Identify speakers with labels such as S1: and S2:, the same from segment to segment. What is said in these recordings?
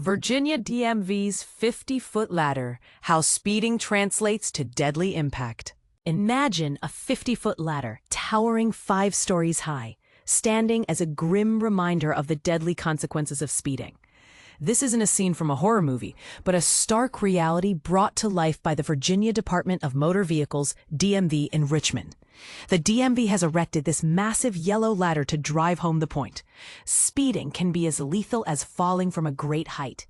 S1: Virginia DMV's 50-foot ladder, how speeding translates to deadly impact. Imagine a 50-foot ladder towering 5 stories high, standing as a grim reminder of the deadly consequences of speeding. This isn't a scene from a horror movie, but a stark reality brought to life by the Virginia Department of Motor Vehicles, DMV, in Richmond. The DMV has erected this massive yellow ladder to drive home the point. Speeding can be as lethal as falling from a great height.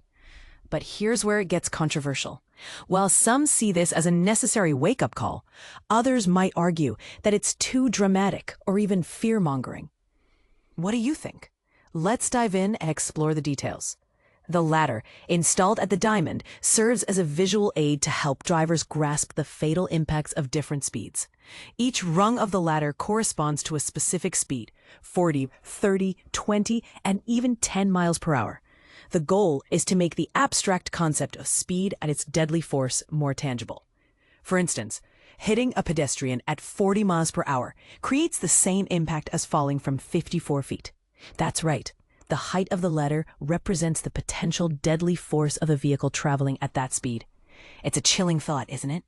S1: But here's where it gets controversial. While some see this as a necessary wake-up call, others might argue that it's too dramatic or even fear-mongering. What do you think? Let's dive in and explore the details. The ladder, installed at the Diamond, serves as a visual aid to help drivers grasp the fatal impacts of different speeds. Each rung of the ladder corresponds to a specific speed, 40, 30, 20, and even 10 miles per hour. The goal is to make the abstract concept of speed and its deadly force more tangible. For instance, hitting a pedestrian at 40 miles per hour creates the same impact as falling from 54 feet. That's right. The height of the ladder represents the potential deadly force of a vehicle traveling at that speed. It's a chilling thought, isn't it?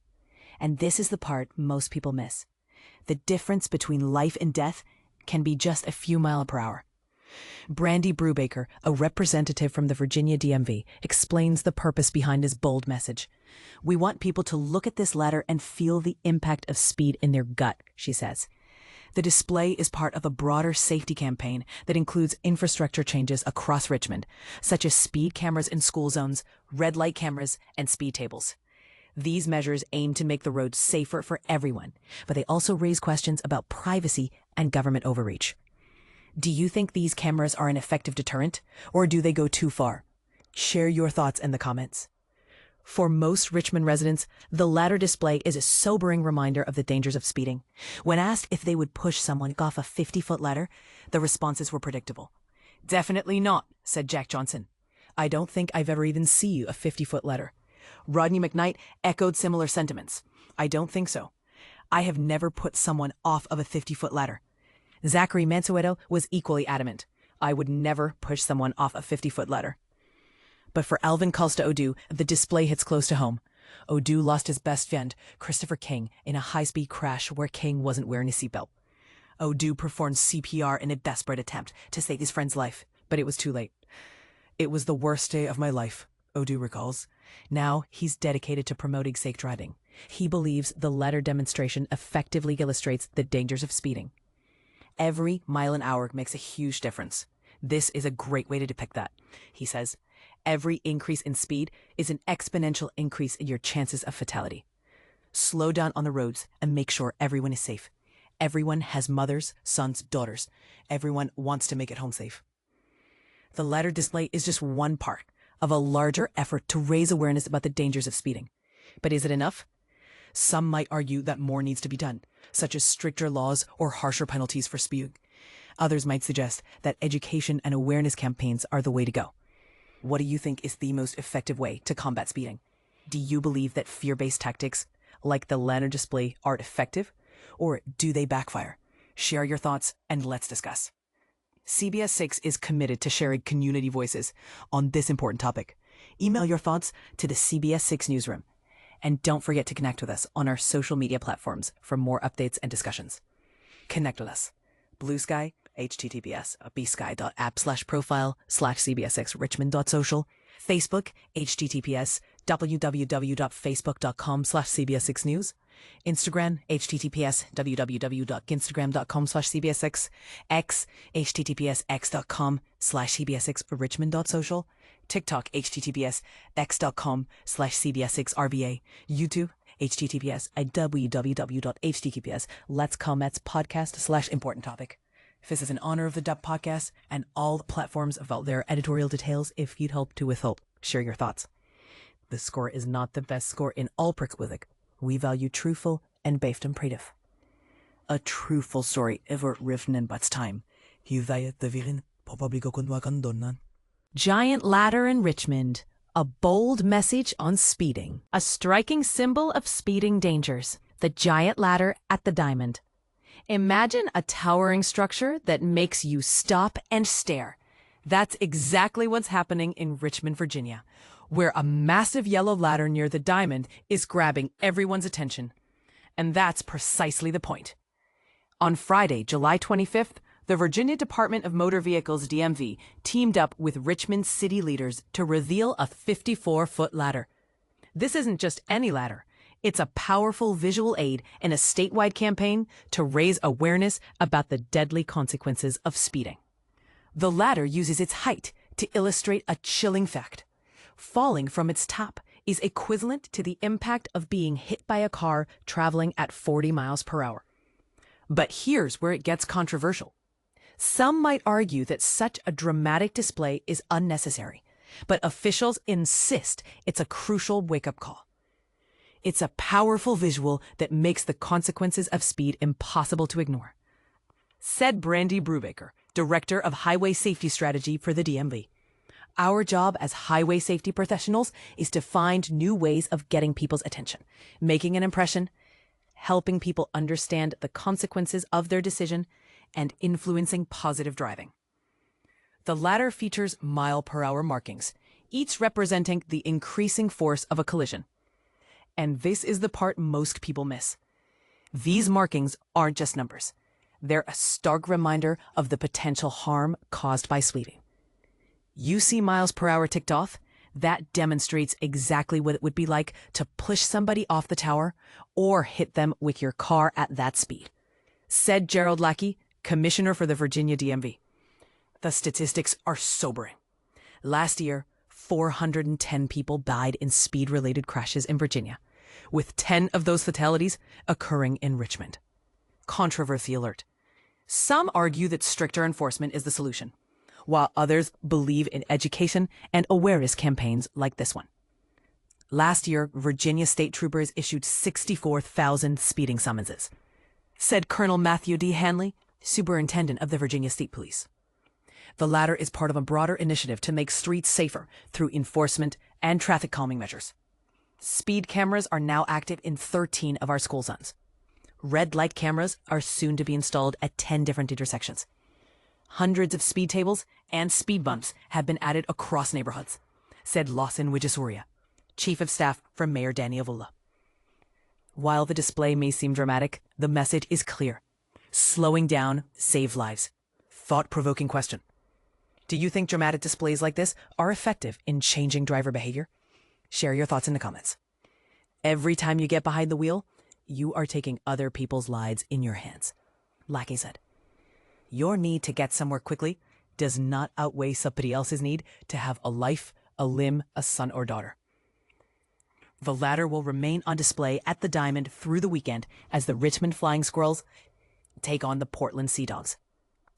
S1: And this is the part most people miss. The difference between life and death can be just a few miles per hour. Brandy Brubaker, a representative from the Virginia DMV, explains the purpose behind his bold message. "We want people to look at this ladder and feel the impact of speed in their gut," she says. The display is part of a broader safety campaign that includes infrastructure changes across Richmond, such as speed cameras in school zones, red light cameras, and speed tables. These measures aim to make the roads safer for everyone, but they also raise questions about privacy and government overreach. Do you think these cameras are an effective deterrent, or do they go too far? Share your thoughts in the comments. For most Richmond residents, the ladder display is a sobering reminder of the dangers of speeding. When asked if they would push someone off a 50-foot ladder, the responses were predictable. "Definitely not," said Jack Johnson. "I don't think I've ever even seen a 50-foot ladder." Rodney McKnight echoed similar sentiments. "I don't think so. I have never put someone off of a 50-foot ladder." Zachary Mansueto was equally adamant. "I would never push someone off a 50-foot ladder." But for Alvin Costa Odu, the display hits close to home. Odu lost his best friend, Christopher King, in a high-speed crash where King wasn't wearing a seatbelt. Odu performed CPR in a desperate attempt to save his friend's life, but it was too late. "It was the worst day of my life," Odu recalls. Now he's dedicated to promoting safe driving. He believes the ladder demonstration effectively illustrates the dangers of speeding. "Every mile an hour makes a huge difference. This is a great way to depict that," he says. "Every increase in speed is an exponential increase in your chances of fatality. Slow down on the roads and make sure everyone is safe. Everyone has mothers, sons, daughters. Everyone wants to make it home safe." The ladder display is just one part of a larger effort to raise awareness about the dangers of speeding. But is it enough? Some might argue that more needs to be done, such as stricter laws or harsher penalties for speeding. Others might suggest that education and awareness campaigns are the way to go. What do you think is the most effective way to combat speeding? Do you believe that fear-based tactics, like the ladder display, are effective? Or do they backfire? Share your thoughts and let's discuss. CBS 6 is committed to sharing community voices on this important topic. Email your thoughts to the CBS 6 newsroom. And don't forget to connect with us on our social media platforms for more updates and discussions. Connect with us. Blue Sky, https:/profile/cbs6richmond.social, Facebook, https www.facebook.com/cbs6news, Instagram, https www.instagram.com/cbs6, X, https x.com/cbs6richmond.social, TikTok, https x.com/cbs6rva, YouTube, https www.https:/letscommentspodcast/important topic. This is in honor of the Dub podcast and all the platforms about their editorial details. If you'd help to withhold, share your thoughts. The score is not the best score in all Prickwizik. We value truthful and based and prative. A truthful story ever written in But's time. Giant ladder in Richmond. A bold message on speeding. A striking symbol of speeding dangers. The giant ladder at the Diamond. Imagine a towering structure that makes you stop and stare. That's exactly what's happening in Richmond, Virginia, where a massive yellow ladder near the diamond is grabbing everyone's attention. And that's precisely the point. On Friday, July 25th, the Virginia Department of Motor Vehicles DMV teamed up with Richmond city leaders to reveal a 54-foot ladder. This isn't just any ladder. It's a powerful visual aid in a statewide campaign to raise awareness about the deadly consequences of speeding. The ladder uses its height to illustrate a chilling fact. Falling from its top is equivalent to the impact of being hit by a car traveling at 40 miles per hour. But here's where it gets controversial. Some might argue that such a dramatic display is unnecessary, but officials insist it's a crucial wake-up call. It's a powerful visual that makes the consequences of speed impossible to ignore. Said Brandy Brubaker, Director of Highway Safety Strategy for the DMV. Our job as highway safety professionals is to find new ways of getting people's attention, making an impression, helping people understand the consequences of their decision, and influencing positive driving. The ladder features mile-per-hour markings, each representing the increasing force of a collision. And this is the part most people miss. These markings aren't just numbers. They're a stark reminder of the potential harm caused by speeding. You see miles per hour ticked off? That demonstrates exactly what it would be like to push somebody off the tower or hit them with your car at that speed. Said Gerald Lackey, Commissioner for the Virginia DMV. The statistics are sobering. Last year, 410 people died in speed-related crashes in Virginia, with 10 of those fatalities occurring in Richmond. Controversy alert. Some argue that stricter enforcement is the solution, while others believe in education and awareness campaigns like this one. Last year, Virginia state troopers issued 64,000 speeding summonses, said Colonel Matthew D. Hanley, Superintendent of the Virginia State Police. The latter is part of a broader initiative to make streets safer through enforcement and traffic calming measures. Speed cameras are now active in 13 of our school zones. Red light cameras are soon to be installed at 10 different intersections. Hundreds of speed tables and speed bumps have been added across neighborhoods, said Lawson Wijasuria, Chief of Staff for Mayor Danny Avula. While the display may seem dramatic, the message is clear. Slowing down saves lives. Thought-provoking question. Do you think dramatic displays like this are effective in changing driver behavior? Share your thoughts in the comments. Every time you get behind the wheel, you are taking other people's lives in your hands. Lackey said, your need to get somewhere quickly does not outweigh somebody else's need to have a life, a limb, a son or daughter. The ladder will remain on display at the Diamond through the weekend as the Richmond Flying Squirrels take on the Portland Sea Dogs.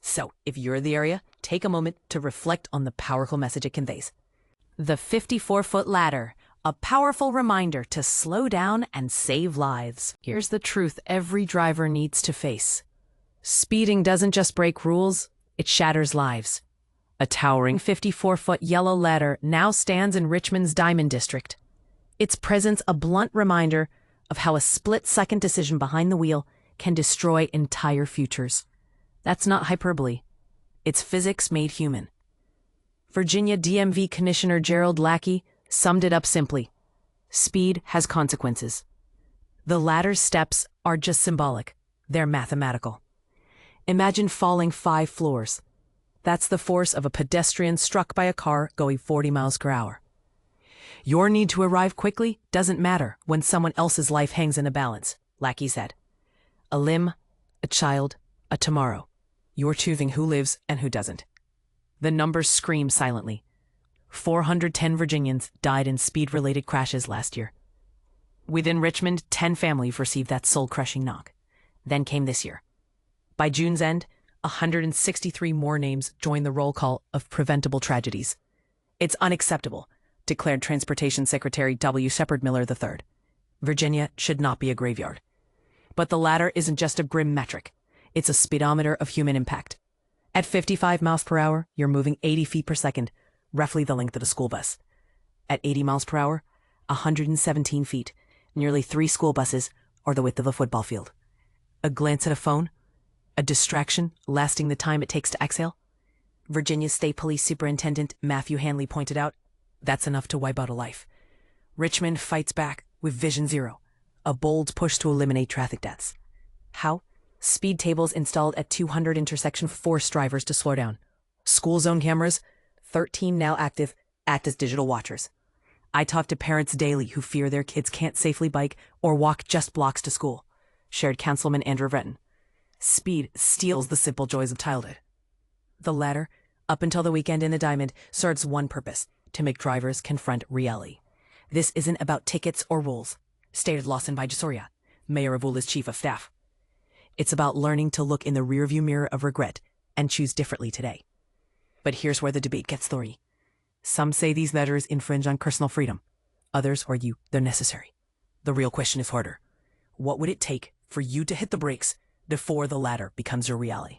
S1: So, if you're in the area, take a moment to reflect on the powerful message it conveys. The 54-foot ladder, a powerful reminder to slow down and save lives. Here's the truth every driver needs to face. Speeding doesn't just break rules, it shatters lives. A towering 54-foot yellow ladder now stands in Richmond's Diamond District. Its presence a blunt reminder of how a split-second decision behind the wheel can destroy entire futures. That's not hyperbole. It's physics made human. Virginia DMV Commissioner Gerald Lackey summed it up simply. Speed has consequences. The ladder's steps are just symbolic. They're mathematical. Imagine falling 5 floors. That's the force of a pedestrian struck by a car going 40 miles per hour. Your need to arrive quickly doesn't matter when someone else's life hangs in a balance, Lackey said. A limb, a child, a tomorrow. You're choosing who lives and who doesn't. The numbers scream silently. 410 Virginians died in speed-related crashes last year. Within Richmond, 10 families received that soul-crushing knock. Then came this year. By June's end, 163 more names joined the roll call of preventable tragedies. It's unacceptable, declared Transportation Secretary W. Shepard Miller III. Virginia should not be a graveyard. But the ladder isn't just a grim metric. It's a speedometer of human impact. At 55 miles per hour, you're moving 80 feet per second, roughly the length of a school bus. At 80 miles per hour, 117 feet, nearly 3 school buses, or the width of a football field. A glance at a phone, a distraction lasting the time it takes to exhale. Virginia State Police Superintendent Matthew Hanley pointed out, that's enough to wipe out a life. Richmond fights back with Vision Zero, a bold push to eliminate traffic deaths. How? Speed tables installed at 200 intersections force drivers to slow down. School zone cameras, 13 now active, act as digital watchers. I talk to parents daily who fear their kids can't safely bike or walk just blocks to school, shared Councilman Andrew Breton. Speed steals the simple joys of childhood. The latter, up until the weekend in the Diamond, serves one purpose, to make drivers confront reality. This isn't about tickets or rules, stated Lawson Vijasoria, Mayor of Ula's chief of staff. It's about learning to look in the rearview mirror of regret and choose differently today. But here's where the debate gets thorny. Some say these measures infringe on personal freedom. Others argue they're necessary. The real question is harder. What would it take for you to hit the brakes before the latter becomes your reality?